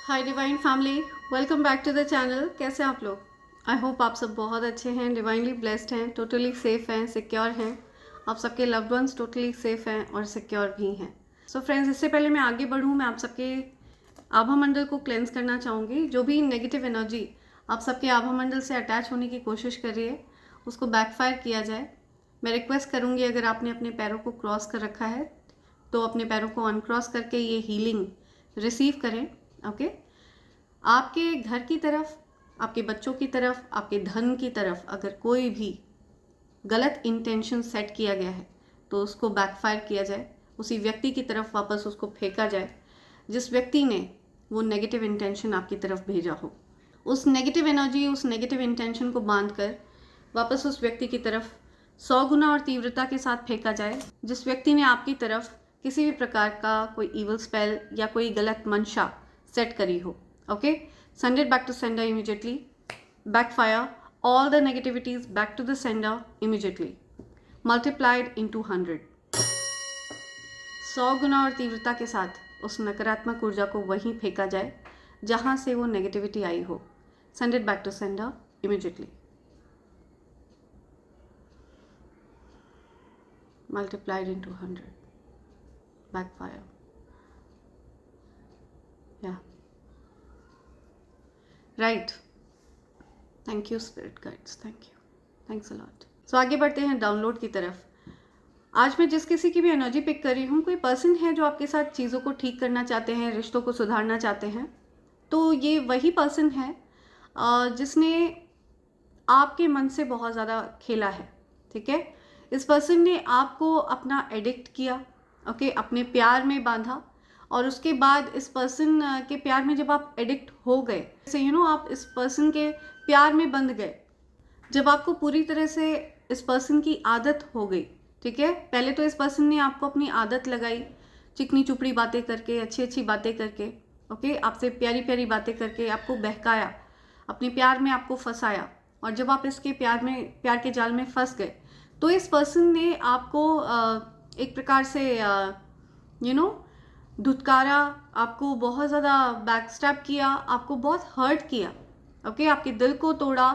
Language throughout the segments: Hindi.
Hi divine family, welcome back to the channel. कैसे हैं आप लोग? आई होप आप सब बहुत अच्छे हैं, डिवाइनली ब्लेस्ड हैं, टोटली सेफ हैं, सिक्योर हैं। आप सबके लव्ड वंस टोटली सेफ हैं और सिक्योर भी हैं। सो फ्रेंड्स, इससे पहले मैं आगे बढ़ूँ, मैं आप सबके आभा मंडल को क्लेंस करना चाहूँगी। जो भी नेगेटिव एनर्जी आप सबके आभा मंडल से अटैच होने की कोशिश कर रही है, उसको बैकफायर किया जाए। मैं रिक्वेस्ट करूँगी, अगर आपने अपने पैरों को क्रॉस कर रखा है तो अपने पैरों को अनक्रॉस करके ये हीलिंग रिसीव करें। ओके, आपके घर की तरफ, आपके बच्चों की तरफ, आपके धन की तरफ अगर कोई भी गलत इंटेंशन सेट किया गया है तो उसको बैकफायर किया जाए, उसी व्यक्ति की तरफ वापस उसको फेंका जाए जिस व्यक्ति ने वो नेगेटिव इंटेंशन आपकी तरफ भेजा हो। उस नेगेटिव एनर्जी, उस नेगेटिव इंटेंशन को बांध कर वापस उस व्यक्ति की तरफ 100 गुना और तीव्रता के साथ फेंका जाए जिस व्यक्ति ने आपकी तरफ किसी भी प्रकार का कोई इवल स्पेल या कोई गलत मंशा सेट करी हो। Okay, send it back to sender immediately. Backfire all the negativities back to the sender immediately. Multiplied into 100. 100 गुना और तीव्रता के साथ उस नकारात्मक ऊर्जा को वहीं फेंका जाए जहां से वो नेगेटिविटी आई हो। Send it back to sender immediately. Multiplied into 100. Backfire. Yeah. Right, thank you spirit guides, thank you, thanks a lot. So आगे बढ़ते हैं डाउनलोड की तरफ। आज मैं जिस किसी की भी एनर्जी पिक कर रही हूँ, कोई पर्सन है जो आपके साथ चीज़ों को ठीक करना चाहते हैं, रिश्तों को सुधारना चाहते हैं। तो ये वही पर्सन है जिसने आपके मन से बहुत ज़्यादा खेला है। ठीक है, इस पर्सन ने आपको अपना एडिक्ट किया, ओके, अपने प्यार में बांधा और उसके बाद इस पर्सन के प्यार में जब आप एडिक्ट हो गए, जैसे आप इस पर्सन के प्यार में बंध गए, जब आपको पूरी तरह से इस पर्सन की आदत हो गई। ठीक है, पहले तो इस पर्सन ने आपको अपनी आदत लगाई, चिकनी चुपड़ी बातें करके, अच्छी अच्छी बातें करके, ओके, आपसे प्यारी प्यारी बातें करके आपको बहकाया, अपने प्यार में आपको फंसाया। और जब आप इसके प्यार के जाल में फंस गए तो इस पर्सन ने आपको एक प्रकार से धुतकारा, आपको बहुत ज़्यादा बैकस्टैप किया, आपको बहुत हर्ट किया। ओके, आपके दिल को तोड़ा।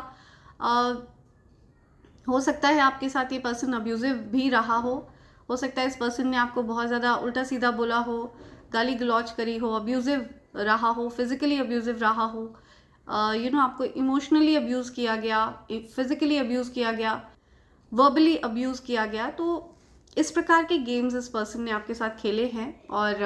हो सकता है आपके साथ ये पर्सन अब्यूजिव भी रहा हो सकता है इस पर्सन ने आपको बहुत ज़्यादा उल्टा सीधा बोला हो, गाली गलौज करी हो, अब्यूजिव रहा हो, फिजिकली अब्यूजिव रहा हो, आपको इमोशनली अब्यूज़ किया गया, फिजिकली अब्यूज़ किया गया, वर्बली अब्यूज़ किया गया। तो इस प्रकार के गेम्स इस पर्सन ने आपके साथ खेले हैं और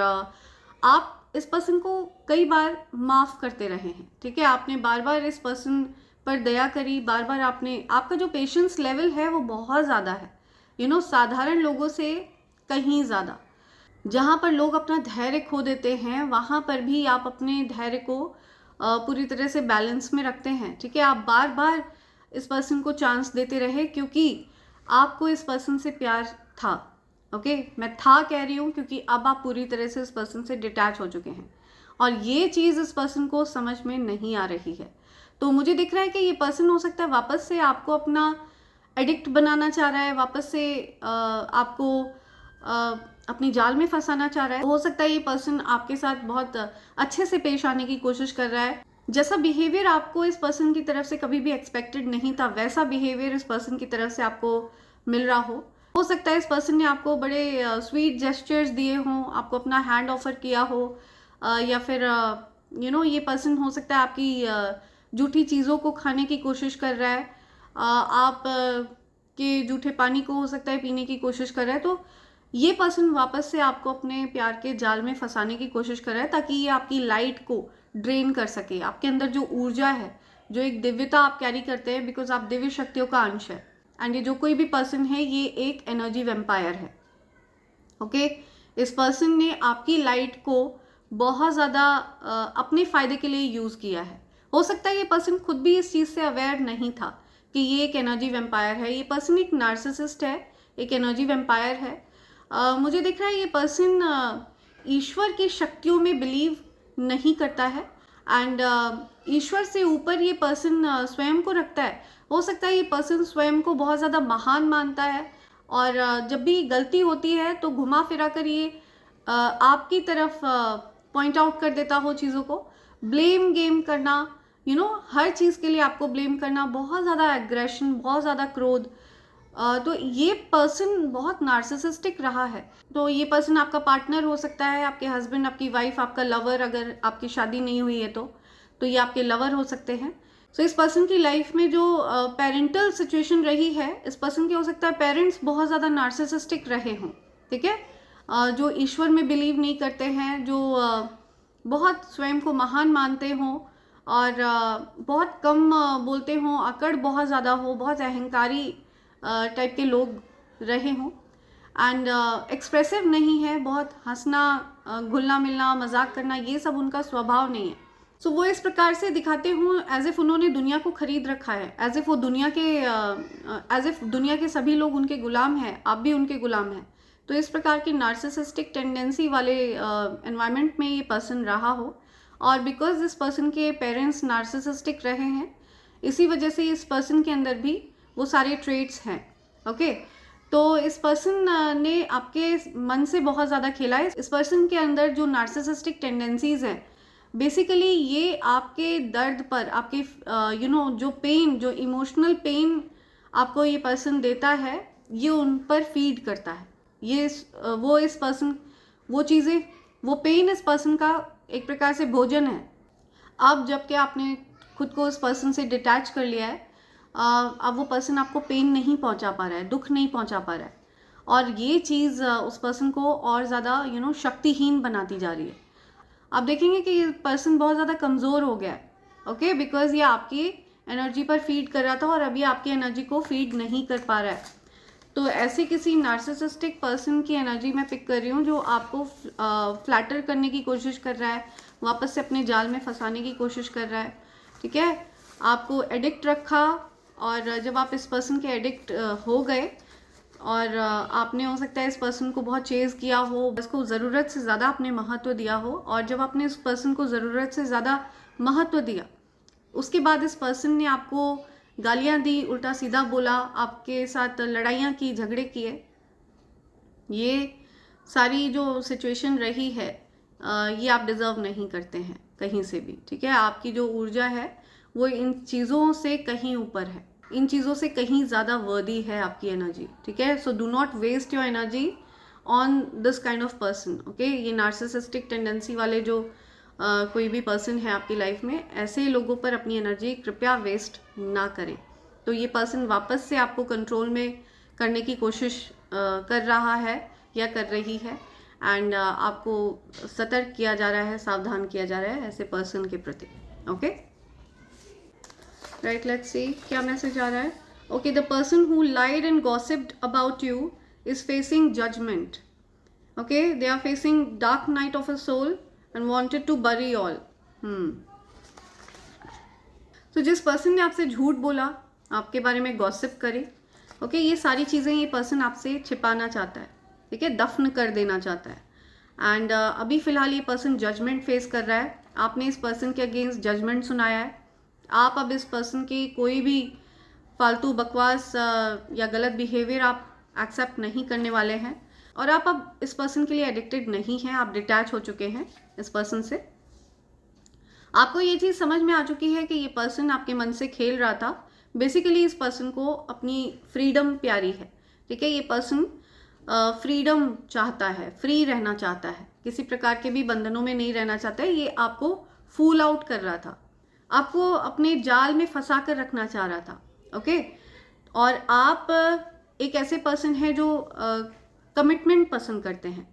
आप इस पर्सन को कई बार माफ़ करते रहे हैं। ठीक है, आपने बार बार इस पर्सन पर दया करी, बार बार आपका जो पेशेंस लेवल है वो बहुत ज़्यादा है, साधारण लोगों से कहीं ज़्यादा। जहाँ पर लोग अपना धैर्य खो देते हैं वहाँ पर भी आप अपने धैर्य को पूरी तरह से बैलेंस में रखते हैं। ठीक है, आप बार बार इस पर्सन को चांस देते रहे क्योंकि आपको इस पर्सन से प्यार था। ओके, मैं था कह रही हूँ क्योंकि अब आप पूरी तरह से इस पर्सन से डिटैच हो चुके हैं और ये चीज़ इस पर्सन को समझ में नहीं आ रही है। तो मुझे दिख रहा है कि ये पर्सन हो सकता है वापस से आपको अपना एडिक्ट बनाना चाह रहा है, वापस से आपको अपनी जाल में फंसाना चाह रहा है। हो सकता है ये पर्सन आपके साथ बहुत अच्छे से पेश आने की कोशिश कर रहा है। जैसा बिहेवियर आपको इस पर्सन की तरफ से कभी भी एक्सपेक्टेड नहीं था, वैसा बिहेवियर इस पर्सन की तरफ से आपको मिल रहा हो सकता है इस पर्सन ने आपको बड़े स्वीट जेस्चर्स दिए हों, आपको अपना हैंड ऑफर किया हो, या फिर ये पर्सन हो सकता है आपकी झूठी चीज़ों को खाने की कोशिश कर रहा है, आप के झूठे पानी को हो सकता है पीने की कोशिश कर रहा है। तो ये पर्सन वापस से आपको अपने प्यार के जाल में फंसाने की कोशिश कर रहा है ताकि ये आपकी लाइट को ड्रेन कर सके। आपके अंदर जो ऊर्जा है, जो एक दिव्यता आप कैरी करते हैं, बिकॉज आप दिव्य शक्तियों का अंश है। एंड ये जो कोई भी पर्सन है ये एक एनर्जी वेम्पायर है। ओके, इस पर्सन ने आपकी लाइट को बहुत ज़्यादा अपने फ़ायदे के लिए यूज़ किया है। हो सकता है ये पर्सन खुद भी इस चीज़ से अवेयर नहीं था कि ये एक एनर्जी वेम्पायर है। ये पर्सन एक नार्सिसिस्ट है, एक एनर्जी वेम्पायर है। मुझे दिख रहा है ये पर्सन ईश्वर की शक्तियों में बिलीव नहीं करता है एंड ईश्वर से ऊपर ये पर्सन स्वयं को रखता है। हो सकता है ये पर्सन स्वयं को बहुत ज़्यादा महान मानता है और जब भी गलती होती है तो घुमा फिरा कर ये आपकी तरफ पॉइंट आउट कर देता हो चीज़ों को, ब्लेम गेम करना, हर चीज़ के लिए आपको ब्लेम करना, बहुत ज़्यादा एग्रेशन, बहुत ज़्यादा क्रोध। तो ये पर्सन बहुत नार्सिसिस्टिक रहा है। तो ये पर्सन आपका पार्टनर हो सकता है, आपके हस्बैंड, आपकी वाइफ, आपका लवर, अगर आपकी शादी नहीं हुई है तो ये आपके लवर हो सकते हैं। सो इस पर्सन की लाइफ में जो पेरेंटल सिचुएशन रही है, इस पर्सन के हो सकता है पेरेंट्स बहुत ज़्यादा नार्सिसिस्टिक रहे हों, ठीक है। जो ईश्वर में बिलीव नहीं करते हैं, जो बहुत स्वयं को महान मानते हों और बहुत कम बोलते हों, अकड़ बहुत ज़्यादा हो, बहुत अहंकारी टाइप के लोग रहे हों, एंड एक्सप्रेसिव नहीं है, बहुत हंसना, घुलना मिलना, मजाक करना, ये सब उनका स्वभाव नहीं है। सो वो इस प्रकार से दिखाते हों एज इफ उन्होंने दुनिया को खरीद रखा है, एज इफ वो दुनिया के सभी लोग उनके गुलाम हैं, आप भी उनके गुलाम हैं। तो इस प्रकार की नार्सिसिस्टिक टेंडेंसी वाले एनवायरनमेंट में ये पर्सन रहा हो, और बिकॉज इस पर्सन के पेरेंट्स नार्सिसिस्टिक रहे हैं, इसी वजह से इस पर्सन के अंदर भी वो सारे ट्रेट्स हैं। ओके, तो इस पर्सन ने आपके मन से बहुत ज़्यादा खेला है। इस पर्सन के अंदर जो नार्सिसिस्टिक टेंडेंसीज हैं, बेसिकली ये आपके दर्द पर, आपके जो पेन, जो इमोशनल पेन आपको ये पर्सन देता है, ये उन पर फीड करता है। वो इस पर्सन, वो चीज़ें, वो पेन इस पर्सन का एक प्रकार से भोजन है। अब जबकि आपने खुद को उस पर्सन से डिटैच कर लिया है, अब वो पर्सन आपको पेन नहीं पहुंचा पा रहा है, दुख नहीं पहुंचा पा रहा है, और ये चीज़ उस पर्सन को और ज़्यादा शक्तिहीन बनाती जा रही है। आप देखेंगे कि ये पर्सन बहुत ज़्यादा कमज़ोर हो गया है, ओके, बिकॉज ये आपकी एनर्जी पर फीड कर रहा था और अभी आपकी एनर्जी को फीड नहीं कर पा रहा है। तो ऐसे किसी नार्सिसिस्टिक पर्सन की एनर्जी मैं पिक कर रही हूँ जो आपको फ्लैटर करने की कोशिश कर रहा है, वापस से अपने जाल में फंसाने की कोशिश कर रहा है, ठीक है। आपको एडिक्ट रखा, और जब आप इस पर्सन के एडिक्ट हो गए और आपने हो सकता है इस पर्सन को बहुत चेज़ किया हो, इसको ज़रूरत से ज़्यादा आपने महत्व दिया हो, और जब आपने इस पर्सन को ज़रूरत से ज़्यादा महत्व दिया, उसके बाद इस पर्सन ने आपको गालियाँ दी, उल्टा सीधा बोला, आपके साथ लड़ाइयाँ की, झगड़े किए। ये सारी जो सिचुएशन रही है, ये आप डिज़र्व नहीं करते हैं कहीं से भी, ठीक है। आपकी जो ऊर्जा है वो इन चीज़ों से कहीं ऊपर है, इन चीज़ों से कहीं ज़्यादा वर्दी है आपकी एनर्जी, ठीक है। So do not waste your energy on this kind of person, okay. ये नार्सिसिस्टिक टेंडेंसी वाले जो कोई भी पर्सन है आपकी लाइफ में, ऐसे लोगों पर अपनी एनर्जी कृपया वेस्ट ना करें। तो ये पर्सन वापस से आपको कंट्रोल में करने की कोशिश कर रहा है या कर रही है, एंड आपको सतर्क किया जा रहा है, सावधान किया जा रहा है ऐसे पर्सन के प्रति, ओके। राइट, लेट्स सी क्या मैसेज आ रहा है। Okay, the person who lied and gossiped about you is facing judgement, okay. They are facing dark night of a soul and wanted to bury all. तो जिस पर्सन ने आपसे झूठ बोला, आपके बारे में गॉसिप करे, ओके, ये सारी चीज़ें ये पर्सन आपसे छिपाना चाहता है, ठीक है, दफन कर देना चाहता है। एंड अभी फ़िलहाल ये पर्सन जजमेंट फेस कर रहा है। आपने इस पर्सन के अगेंस्ट जजमेंट सुनाया है। आप अब इस पर्सन की कोई भी फालतू बकवास या गलत बिहेवियर आप एक्सेप्ट नहीं करने वाले हैं, और आप अब इस पर्सन के लिए एडिक्टेड नहीं हैं, आप डिटैच हो चुके हैं इस पर्सन से। आपको ये चीज़ समझ में आ चुकी है कि ये पर्सन आपके मन से खेल रहा था। बेसिकली इस पर्सन को अपनी फ्रीडम प्यारी है, ठीक है। ये पर्सन फ्रीडम चाहता है, फ्री रहना चाहता है, किसी प्रकार के भी बंधनों में नहीं रहना चाहता है। ये आपको फूल आउट कर रहा था, आपको अपने जाल में फंसा कर रखना चाह रहा था, ओके। और आप एक ऐसे पर्सन है जो कमिटमेंट पसंद करते हैं।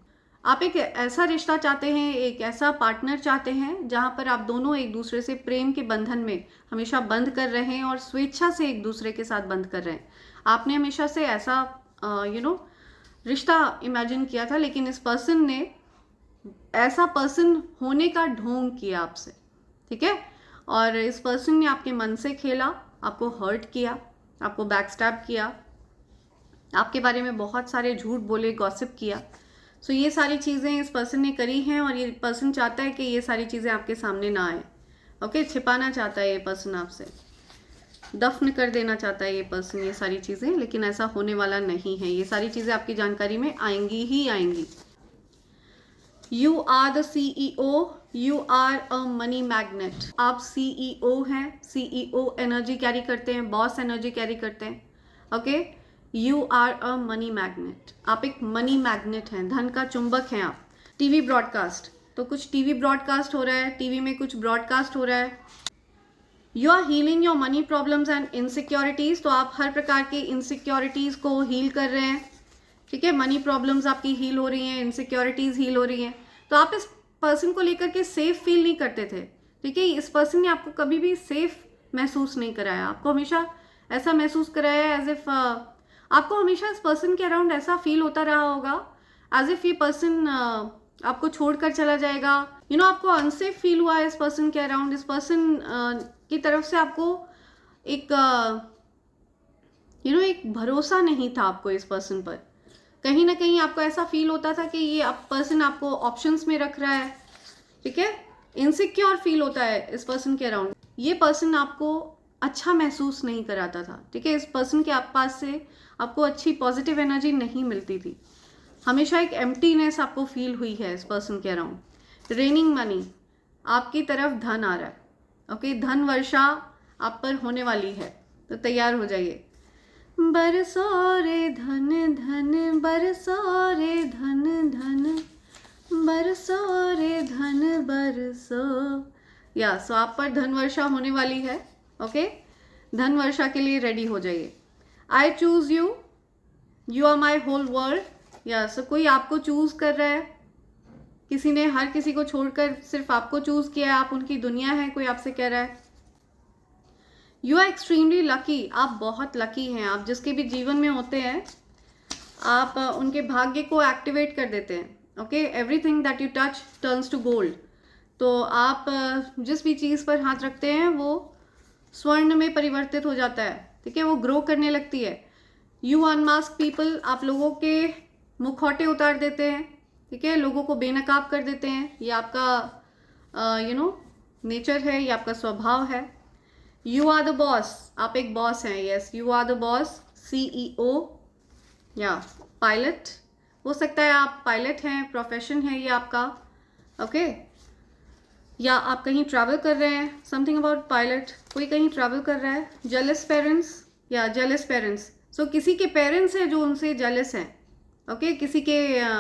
आप एक ऐसा रिश्ता चाहते हैं, एक ऐसा पार्टनर चाहते हैं जहां पर आप दोनों एक दूसरे से प्रेम के बंधन में हमेशा बंध कर रहे हैं और स्वेच्छा से एक दूसरे के साथ बंध कर रहे हैं। आपने हमेशा से ऐसा रिश्ता इमेजिन किया था, लेकिन इस पर्सन ने ऐसा पर्सन होने का ढोंग किया आपसे, ठीक है। और इस पर्सन ने आपके मन से खेला, आपको हर्ट किया, आपको बैकस्टैब किया, आपके बारे में बहुत सारे झूठ बोले, गॉसिप किया। सो ये सारी चीज़ें इस पर्सन ने करी हैं, और ये पर्सन चाहता है कि ये सारी चीज़ें आपके सामने ना आए, ओके। छिपाना चाहता है ये पर्सन आपसे, दफन कर देना चाहता है ये पर्सन ये सारी चीज़ें, लेकिन ऐसा होने वाला नहीं है। ये सारी चीज़ें आपकी जानकारी में आएंगी ही आएंगी। You are the CEO, you are a money magnet. आप CEO हैं, CEO एनर्जी कैरी करते हैं, बॉस एनर्जी कैरी करते हैं। Okay, you are a money magnet. आप एक मनी मैग्नेट हैं, धन का चुंबक हैं आप। टीवी ब्रॉडकास्ट, तो कुछ टीवी ब्रॉडकास्ट हो रहा है, टीवी में कुछ ब्रॉडकास्ट हो रहा है। You are healing your money problems and insecurities, तो आप हर प्रकार की इनसिक्योरिटीज को हील कर रहे हैं। ठीक है, मनी प्रॉब्लम्स आपकी हील हो रही हैं, इनसिक्योरिटीज हील हो रही हैं। तो आप इस पर्सन को लेकर के सेफ फील नहीं करते थे। ठीक है, इस पर्सन ने आपको कभी भी सेफ महसूस नहीं कराया, आपको हमेशा ऐसा महसूस कराया एज इफ आपको हमेशा इस पर्सन के अराउंड ऐसा फील होता रहा होगा एज इफ ये पर्सन आपको छोड़कर चला जाएगा। आपको अनसेफ फील हुआ है इस पर्सन के अराउंड। इस पर्सन की तरफ से आपको एक एक भरोसा नहीं था आपको इस पर्सन पर। कहीं ना कहीं आपको ऐसा फील होता था कि ये पर्सन आपको ऑप्शंस में रख रहा है। ठीक है, इनसिक्योर फील होता है इस पर्सन के अराउंड। ये पर्सन आपको अच्छा महसूस नहीं कराता था। ठीक है, इस पर्सन के पास से आपको अच्छी पॉजिटिव एनर्जी नहीं मिलती थी। हमेशा एक एम्प्टीनेस आपको फील हुई है इस पर्सन के अराउंड। रेनिंग मनी, आपकी तरफ धन आ रहा है। ओके, धन वर्षा आप पर होने वाली है, तो तैयार हो जाइए। बरसो रे धन धन, बरसो रे धन धन, बरसो रे धन बरसो। सो आप पर धन वर्षा होने वाली है। ओके, धन वर्षा के लिए रेडी हो जाइए। I choose you, you are my whole world. So कोई आपको चूज कर रहा है, किसी ने हर किसी को छोड़कर सिर्फ आपको चूज किया है, आप उनकी दुनिया है, कोई आपसे कह रहा है। यू आर एक्सट्रीमली लकी, आप बहुत लकी हैं। आप जिसके भी जीवन में होते हैं, आप उनके भाग्य को एक्टिवेट कर देते हैं। Okay, everything that you touch turns to gold. तो आप जिस भी चीज़ पर हाथ रखते हैं वो स्वर्ण में परिवर्तित हो जाता है। ठीक है, वो ग्रो करने लगती है। यू अनमास्क पीपल, आप लोगों के मुखौटे उतार देते हैं। ठीक है, लोगों को बेनकाब कर देते हैं। ये आपका नेचर है, ये आपका स्वभाव है। यू आर द बॉस, आप एक बॉस हैं। Yes, you are the boss. CEO या पायलट, हो सकता है आप पायलट हैं, प्रोफेशन है ये आपका। ओके, या आप कहीं ट्रैवल कर रहे हैं। समथिंग अबाउट पायलट, कोई कहीं ट्रैवल कर रहा है। जेलस पेरेंट्स, या जेलस पेरेंट्स, सो किसी के पेरेंट्स हैं जो उनसे जेलस हैं। ओके, किसी के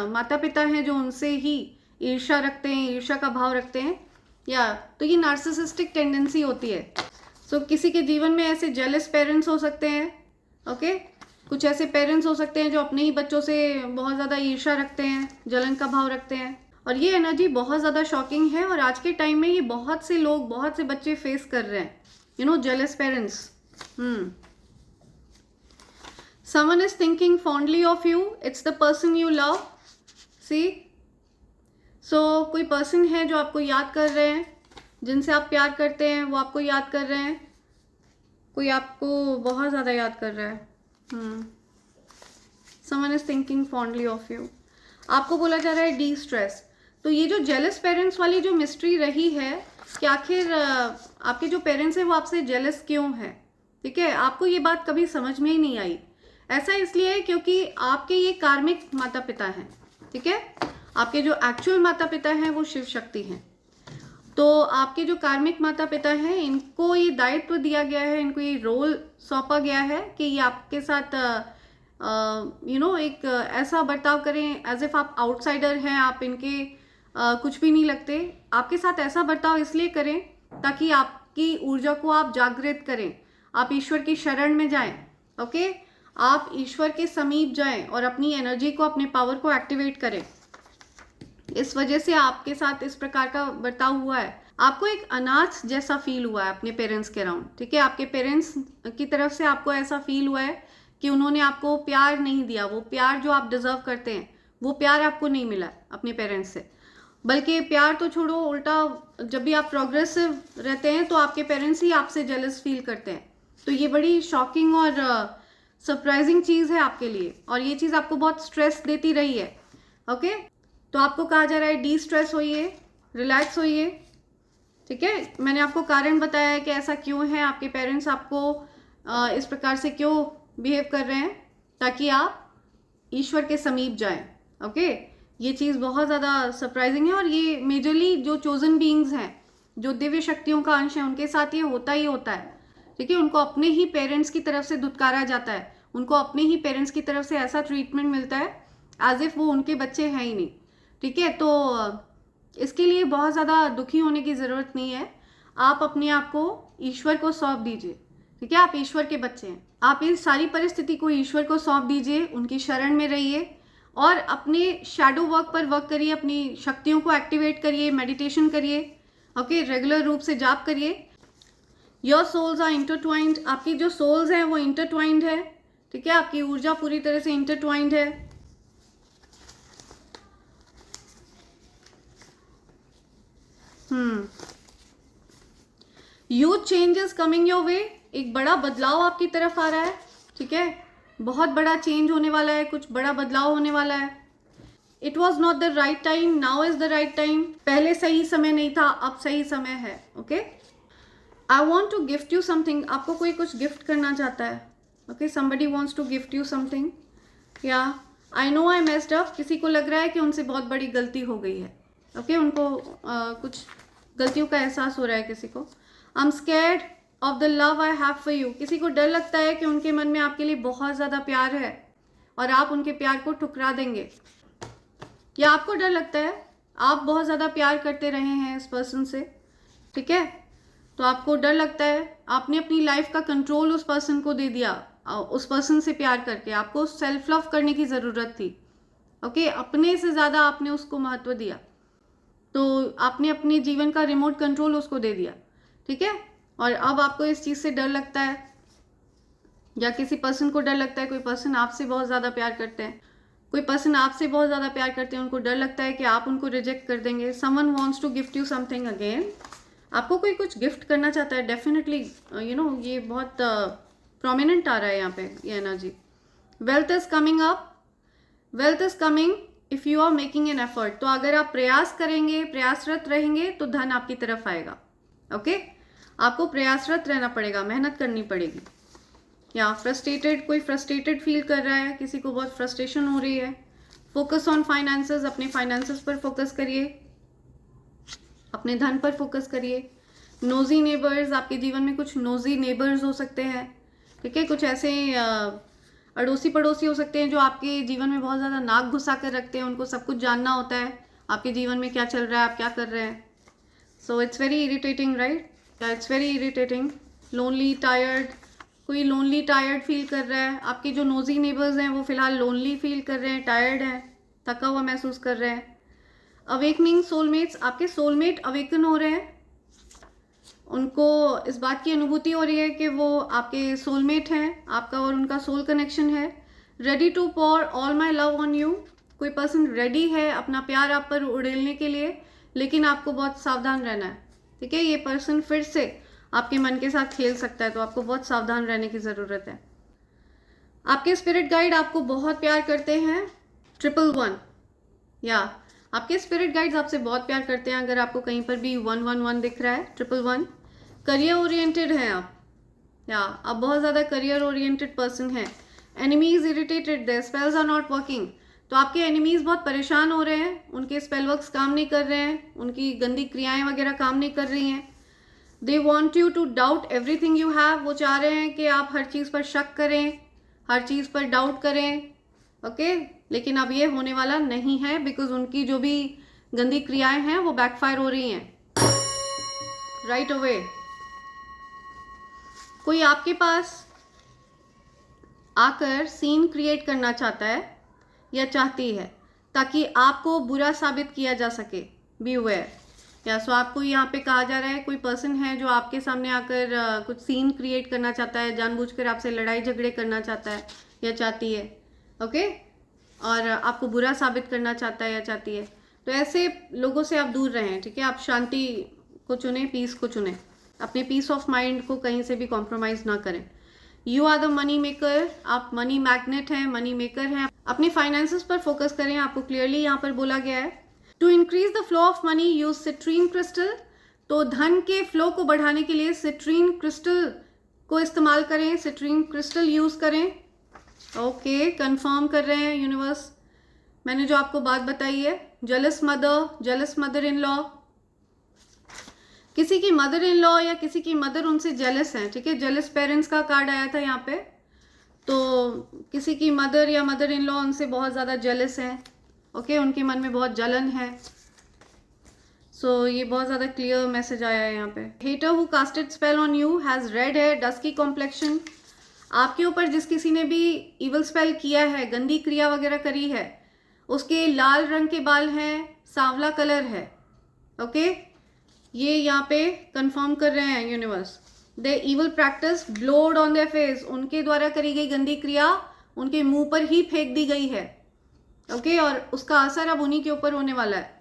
माता पिता हैं जो उनसे ही ईर्ष्या रखते हैं, ईर्ष्या का भाव रखते हैं। तो ये नार्सिसिस्टिक टेंडेंसी होती है। सो किसी के जीवन में ऐसे जेलस पेरेंट्स हो सकते हैं। ओके, कुछ ऐसे पेरेंट्स हो सकते हैं जो अपने ही बच्चों से बहुत ज़्यादा ईर्ष्या रखते हैं, जलन का भाव रखते हैं। और ये एनर्जी बहुत ज़्यादा शॉकिंग है, और आज के टाइम में ये बहुत से लोग, बहुत से बच्चे फेस कर रहे हैं। Jealous parents. Someone is thinking fondly of you. It's the person you love. See? So कोई पर्सन है जो आपको याद कर रहे हैं, जिनसे आप प्यार करते हैं, वो आपको याद कर रहे हैं। कोई आपको बहुत ज़्यादा याद कर रहा है। Someone is thinking fondly of you. आपको बोला जा रहा है डी स्ट्रेस। तो ये जो जेलस पेरेंट्स वाली जो मिस्ट्री रही है कि आखिर आपके जो पेरेंट्स हैं वो आपसे जेलस क्यों है। ठीक है, आपको ये बात कभी समझ में ही नहीं आई। ऐसा इसलिए है क्योंकि आपके ये कार्मिक माता पिता हैं। ठीक है, आपके जो एक्चुअल माता पिता हैं वो शिव शक्ति हैं। तो आपके जो कार्मिक माता पिता हैं, इनको ये दायित्व दिया गया है, इनको ये रोल सौंपा गया है कि ये आपके साथ एक ऐसा बर्ताव करें एज इफ आप आउटसाइडर हैं, आप इनके कुछ भी नहीं लगते। आपके साथ ऐसा बर्ताव इसलिए करें ताकि आपकी ऊर्जा को आप जागृत करें, आप ईश्वर की शरण में जाएं। ओके, आप ईश्वर के समीप जाएं और अपनी एनर्जी को, अपने पावर को एक्टिवेट करें। इस वजह से आपके साथ इस प्रकार का बर्ताव हुआ है। आपको एक अनाथ जैसा फील हुआ है अपने पेरेंट्स के अराउंड। ठीक है, आपके पेरेंट्स की तरफ से आपको ऐसा फील हुआ है कि उन्होंने आपको प्यार नहीं दिया। वो प्यार जो आप डिजर्व करते हैं, वो प्यार आपको नहीं मिला अपने पेरेंट्स से। बल्कि प्यार तो छोड़ो, उल्टा जब भी आप प्रोग्रेसिव रहते हैं तो आपके पेरेंट्स ही आपसे जेलस फील करते हैं। तो ये बड़ी शॉकिंग और सरप्राइजिंग चीज़ है आपके लिए, और ये चीज़ आपको बहुत स्ट्रेस देती रही है। ओके, तो आपको कहा जा रहा है डी स्ट्रेस होइए, रिलैक्स होइए। ठीक है, मैंने आपको कारण बताया है कि ऐसा क्यों है, आपके पेरेंट्स आपको इस प्रकार से क्यों बिहेव कर रहे हैं, ताकि आप ईश्वर के समीप जाएं। ओके, ये चीज़ बहुत ज़्यादा सरप्राइजिंग है और ये मेजरली जो चोजन बीइंग्स हैं, जो दिव्य शक्तियों का अंश है, उनके साथ ये होता ही होता है। ठीक है, उनको अपने ही पेरेंट्स की तरफ से धुतकारा जाता है, उनको अपने ही पेरेंट्स की तरफ से ऐसा ट्रीटमेंट मिलता है एज इफ वो उनके बच्चे हैं ही नहीं। ठीक है, तो इसके लिए बहुत ज़्यादा दुखी होने की ज़रूरत नहीं है। आप अपने आप को ईश्वर को सौंप दीजिए। ठीक है, आप ईश्वर के बच्चे हैं। आप इस सारी परिस्थिति को ईश्वर को सौंप दीजिए, उनकी शरण में रहिए और अपने शैडो वर्क पर वर्क करिए, अपनी शक्तियों को एक्टिवेट करिए, मेडिटेशन करिए, ओके, रेगुलर रूप से जाप करिए। योर सोल्स आर इंटरट्वाइंड, आपकी जो सोल्स हैं वो इंटरट्वाइंड है। ठीक है, आपकी ऊर्जा पूरी तरह से इंटरट्वाइंड है। Huge changes coming your way, एक बड़ा बदलाव आपकी तरफ आ रहा है। ठीक है, बहुत बड़ा चेंज होने वाला है, कुछ बड़ा बदलाव होने वाला है। It was not the right time, now is the right time. पहले सही समय नहीं था, अब सही समय है। Okay, I want to gift you something, आपको कोई कुछ गिफ्ट करना चाहता है। Okay, somebody wants to gift you something. या I know I messed up, किसी को लग रहा है कि उनसे बहुत बड़ी गलती हो गई है। ओके, उनको कुछ गलतियों का एहसास हो रहा है किसी को। I am scared of the love I have for you, किसी को डर लगता है कि उनके मन में आपके लिए बहुत ज़्यादा प्यार है और आप उनके प्यार को ठुकरा देंगे। या आपको डर लगता है, आप बहुत ज़्यादा प्यार करते रहे हैं इस पर्सन से। ठीक है, तो आपको डर लगता है, आपने अपनी लाइफ का कंट्रोल उस पर्सन को दे दिया। उस पर्सन से प्यार करके आपको सेल्फ लव करने की ज़रूरत थी। ओके, अपने से ज़्यादा आपने उसको महत्व दिया, तो आपने अपने जीवन का रिमोट कंट्रोल उसको दे दिया। ठीक है, और अब आपको इस चीज़ से डर लगता है, या किसी पर्सन को डर लगता है, कोई पर्सन आपसे बहुत ज़्यादा प्यार करते हैं, कोई पर्सन आपसे बहुत ज़्यादा प्यार करते हैं, उनको डर लगता है कि आप उनको रिजेक्ट कर देंगे। Someone wants to gift you something again, आपको कोई कुछ गिफ्ट करना चाहता है। डेफिनेटली यू नो, ये बहुत प्रोमिनेंट आ रहा है यहाँ पे ये energy. Wealth is coming up, wealth is coming if you are making an effort, तो अगर आप प्रयास करेंगे, प्रयासरत रहेंगे तो धन आपकी तरफ आएगा। ओके, आपको प्रयासरत रहना पड़ेगा, मेहनत करनी पड़ेगी। या फ्रस्ट्रेटेड, कोई फ्रस्ट्रेटेड फील कर रहा है, किसी को बहुत फ्रस्ट्रेशन हो रही है। फोकस ऑन फाइनेंसेस, अपने फाइनेंसेस पर फोकस करिए, अपने धन पर फोकस करिए। नोजी नेबर्स, आपके जीवन में कुछ नोजी नेबर्स हो सकते हैं। ठीक है, कुछ ऐसे अड़ोसी पड़ोसी हो सकते हैं जो आपके जीवन में बहुत ज़्यादा नाक घुसा कर रखते हैं, उनको सब कुछ जानना होता है आपके जीवन में क्या चल रहा है, आप क्या कर रहे हैं। So it's very irritating, right? It's very irritating. Lonely, tired, कोई लोनली टायर्ड फील कर रहा है। आपके जो नोजी नेबर्स हैं वो फिलहाल लोनली फील कर रहे हैं, टायर्ड हैं, थका हुआ महसूस कर रहे हैं। अवेकनिंग सोलमेट्स, आपके सोलमेट अवेकन हो रहे हैं, उनको इस बात की अनुभूति हो रही है कि वो आपके सोलमेट हैं, आपका और उनका सोल कनेक्शन है। Ready to pour all my love on you, कोई पर्सन रेडी है अपना प्यार आप पर उड़ेलने के लिए, लेकिन आपको बहुत सावधान रहना है। ठीक है, ये पर्सन फिर से आपके मन के साथ खेल सकता है, तो आपको बहुत सावधान रहने की ज़रूरत है। आपके स्पिरिट गाइड आपको बहुत प्यार करते हैं। 111, या आपके स्पिरिट गाइड्स आपसे बहुत प्यार करते हैं। अगर आपको कहीं पर भी 111 दिख रहा है, 111, करियर ओरिएंटेड हैं आप, या आप बहुत ज़्यादा करियर ओरिएंटेड पर्सन हैं। Enemies irritated, their spells are not working, तो आपके एनिमीज़ बहुत परेशान हो रहे हैं, उनके स्पेल वर्क्स काम नहीं कर रहे हैं, उनकी गंदी क्रियाएं वगैरह काम नहीं कर रही हैं। They want you to doubt everything you have, वो चाह रहे हैं कि आप हर चीज़ पर शक करें, हर चीज़ पर डाउट करें। ओके, लेकिन अब ये होने वाला नहीं है, बिकॉज उनकी जो भी गंदी क्रियाएं हैं वो बैकफायर हो रही हैं राइट अवे। कोई आपके पास आकर सीन क्रिएट करना चाहता है या चाहती है ताकि आपको बुरा साबित किया जा सके। Be aware. या सो आपको यहाँ पे कहा जा रहा है, कोई पर्सन है जो आपके सामने आकर कुछ सीन क्रिएट करना चाहता है, जानबूझकर आपसे लड़ाई झगड़े करना चाहता है या चाहती है। ओके, और आपको बुरा साबित करना चाहता है या चाहती है। तो ऐसे लोगों से आप दूर रहें। ठीक है, आप शांति को चुनें, पीस को चुनें, अपने पीस ऑफ माइंड को कहीं से भी कॉम्प्रोमाइज़ ना करें। You are the money maker, आप मनी मैग्नेट हैं, मनी मेकर हैं। अपने फाइनेंसेस पर फोकस करें, आपको क्लियरली यहाँ पर बोला गया है। To increase the flow of money use citrine crystal, तो धन के फ्लो को बढ़ाने के लिए सिट्रीन क्रिस्टल को इस्तेमाल करें, सिट्रीन क्रिस्टल यूज करें। ओके, कंफर्म कर रहे हैं यूनिवर्स। मैंने जो आपको बात बताई है, जेलस मदर इन लॉ, किसी की मदर इन लॉ या किसी की मदर उनसे जेलस है, ठीक है, जेलस पेरेंट्स का कार्ड आया था यहाँ पे, तो किसी की मदर या मदर इन लॉ उनसे बहुत ज़्यादा जेलस है, ओके, उनके मन में बहुत जलन है। सो ये बहुत ज़्यादा क्लियर मैसेज आया है यहाँ पे। Hater who casted spell on you has red hair, dusky complexion, आपके ऊपर जिस किसी ने भी इवल स्पेल किया है, गंदी क्रिया वगैरह करी है, उसके लाल रंग के बाल हैं, सांवला कलर है, ओके, ये यहाँ पे कंफर्म कर रहे हैं universe. The evil practice blowed on their face, उनके द्वारा करी गई गंदी क्रिया उनके मुंह पर ही फेंक दी गई है, ओके, और उसका असर अब उन्हीं के ऊपर होने वाला है,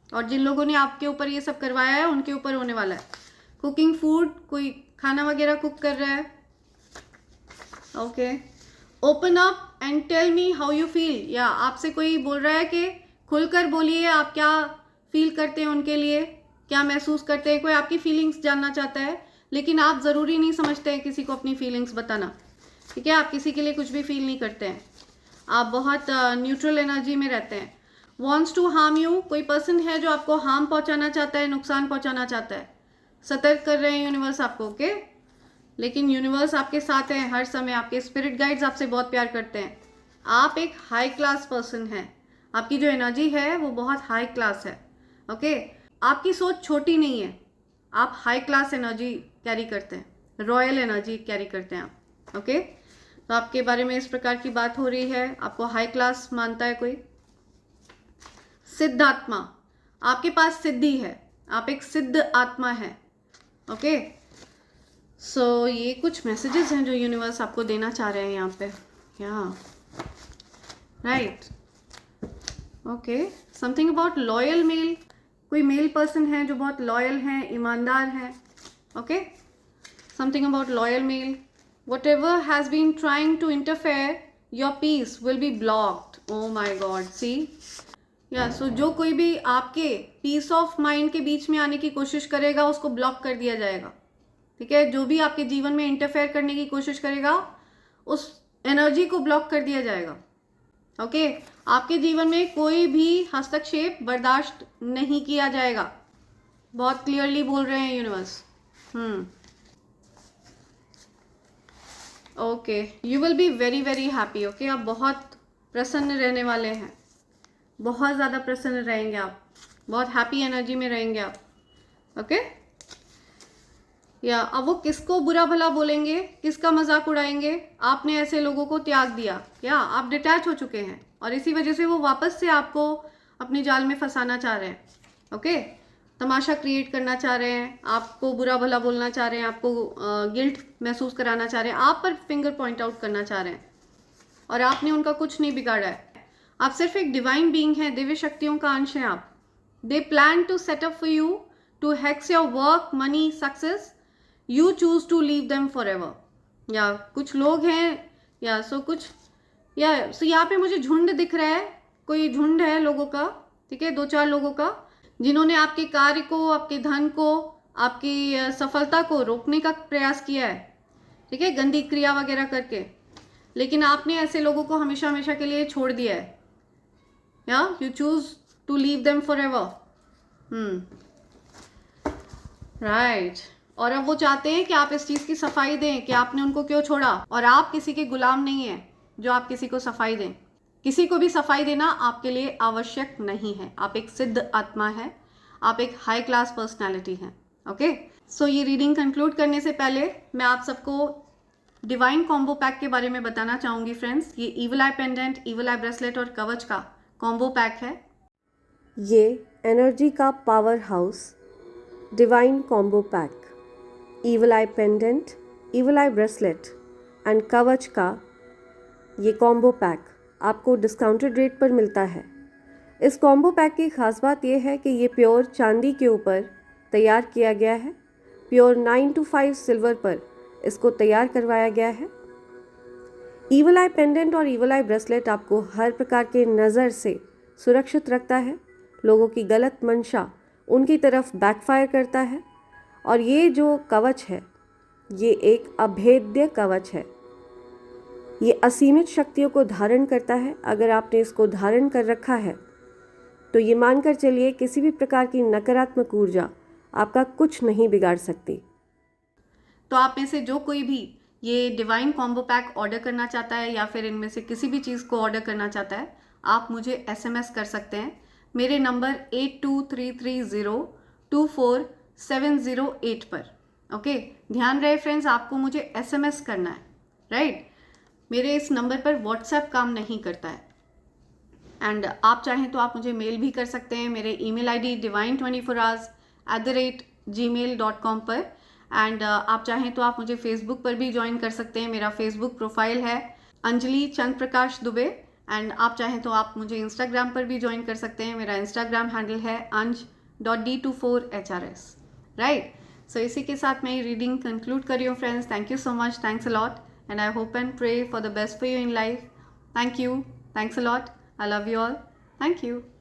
और जिन लोगों ने आपके ऊपर ये सब करवाया है उनके ऊपर होने वाला है। कुकिंग फूड, कोई खाना वगैरह कुक कर रहा है, okay. Open up and tell me how you feel, या आपसे कोई बोल रहा है कि खुलकर बोलिए आप क्या फील करते हैं, उनके लिए क्या महसूस करते हैं, कोई आपकी फीलिंग्स जानना चाहता है, लेकिन आप ज़रूरी नहीं समझते हैं किसी को अपनी फीलिंग्स बताना, ठीक है, आप किसी के लिए कुछ भी फील नहीं करते हैं, आप बहुत न्यूट्रल एनर्जी में रहते हैं। वॉन्ट्स टू हार्म यू, कोई पर्सन है जो आपको हार्म पहुंचाना चाहता है, नुकसान पहुंचाना चाहता है, सतर्क कर रहे हैं यूनिवर्स आपको, ओके, लेकिन यूनिवर्स आपके साथ है हर समय, आपके स्पिरिट गाइड्स आपसे बहुत प्यार करते हैं। आप एक हाई क्लास पर्सन हैं, आपकी जो एनर्जी है वो बहुत हाई क्लास है, ओके, आपकी सोच छोटी नहीं है, आप हाई क्लास एनर्जी कैरी करते हैं, रॉयल एनर्जी कैरी करते हैं आप, ओके। तो आपके बारे में इस प्रकार की बात हो रही है, आपको हाई क्लास मानता है कोई। सिद्धात्मा, आपके पास सिद्धि है, आप एक सिद्ध आत्मा है, ओके। सो ये कुछ मैसेजेस हैं जो यूनिवर्स आपको देना चाह रहे हैं यहाँ पे, yeah right, okay. Something about loyal male, कोई मेल पर्सन है जो बहुत लॉयल हैं, ईमानदार हैं, okay. Something about loyal male, whatever has been trying to interfere your peace will be blocked, oh my god, see, yeah so जो कोई भी आपके पीस ऑफ माइंड के बीच में आने की कोशिश करेगा उसको ब्लॉक कर दिया जाएगा, ठीक है, जो भी आपके जीवन में इंटरफेयर करने की कोशिश करेगा उस एनर्जी को ब्लॉक कर दिया जाएगा, ओके। आपके जीवन में कोई भी हस्तक्षेप बर्दाश्त नहीं किया जाएगा, बहुत क्लियरली बोल रहे हैं universe. Okay, you will be very very happy, okay, आप बहुत प्रसन्न रहने वाले हैं, बहुत ज़्यादा प्रसन्न रहेंगे आप, बहुत हैप्पी एनर्जी में रहेंगे आप, ओके। या अब वो किसको बुरा भला बोलेंगे, किसका मजाक उड़ाएंगे, आपने ऐसे लोगों को त्याग दिया, या आप डिटैच हो चुके हैं और इसी वजह से वो वापस से आपको अपने जाल में फंसाना चाह रहे हैं, ओके, तमाशा क्रिएट करना चाह रहे हैं, आपको बुरा भला बोलना चाह रहे हैं, आपको गिल्ट महसूस कराना चाह रहे हैं, आप पर फिंगर पॉइंट आउट करना चाह रहे हैं, और आपने उनका कुछ नहीं बिगाड़ा है, आप सिर्फ एक डिवाइन बीइंग हैं, दिव्य शक्तियों का अंश हैं आप। They plan to set up for you to hacks your work, money, success, you choose to leave them forever, या कुछ लोग हैं, या सो कुछ, या सो यहाँ पे मुझे झुंड दिख रहा है, कोई झुंड है लोगों का, ठीक है, 2-4 लोगों का, जिन्होंने आपके कार्य को, आपके धन को, आपकी सफलता को रोकने का प्रयास किया है, ठीक है, गंदी क्रिया वगैरह करके, लेकिन आपने ऐसे लोगों को हमेशा हमेशा के लिए छोड़ दिया है, या you choose to leave them forever, right. और अब वो चाहते हैं कि आप इस चीज़ की सफाई दें कि आपने उनको क्यों छोड़ा, और आप किसी के गुलाम नहीं हैं जो आप किसी को सफाई दें, किसी को भी सफाई देना आपके लिए आवश्यक नहीं है, आप एक सिद्ध आत्मा है, आप एक हाई क्लास पर्सनैलिटी हैं, ओके। सो ये रीडिंग कंक्लूड करने से पहले मैं आप सबको डिवाइन कॉम्बो पैक के बारे में बताना चाहूँगी फ्रेंड्स। ये ईवल आई पेंडेंट, ईवल आई ब्रेसलेट और कवच का कॉम्बो पैक है। ये एनर्जी का power house divine combo pack, evil I pendant, evil I bracelet and कवच का ये कॉम्बो पैक आपको डिस्काउंटेड रेट पर मिलता है। इस कॉम्बो पैक की ख़ास बात यह है कि ये प्योर चांदी के ऊपर तैयार किया गया है, प्योर 925 सिल्वर पर इसको तैयार करवाया गया है। ईवल आई पेंडेंट और ईवल आई ब्रेसलेट आपको हर प्रकार के नज़र से सुरक्षित रखता है, लोगों की गलत मंशा उनकी तरफ बैकफायर करता है, और ये जो कवच है ये एक अभेद्य कवच है। ये असीमित शक्तियों को धारण करता है। अगर आपने इसको धारण कर रखा है तो ये मानकर चलिए किसी भी प्रकार की नकारात्मक ऊर्जा आपका कुछ नहीं बिगाड़ सकती। तो आप में से जो कोई भी ये डिवाइन कॉम्बो पैक ऑर्डर करना चाहता है या फिर इनमें से किसी भी चीज़ को ऑर्डर करना चाहता है, आप मुझे SMS कर सकते हैं मेरे नंबर 8233024708 पर। ओके, ध्यान रहे फ्रेंड्स, आपको मुझे SMS करना है, राइट। मेरे इस नंबर पर व्हाट्सएप काम नहीं करता है। एंड आप चाहें तो आप मुझे मेल भी कर सकते हैं मेरे email ID divine24hours@gmail.com पर। एंड आप चाहें तो आप मुझे फेसबुक पर भी ज्वाइन कर सकते हैं। मेरा फेसबुक प्रोफाइल है अंजलि चंद्र प्रकाश दुबे। एंड आप चाहें तो आप मुझे इंस्टाग्राम पर भी ज्वाइन कर सकते हैं। मेरा इंस्टाग्राम हैंडल है anj.d24hrs, राइट। सो इसी के साथ मैं ये रीडिंग कंक्लूड कर रही हूँ friends. Thank you so much, thanks a lot, and I hope and pray for the best for you in life. Thank you, thanks a lot, I love you all. Thank you.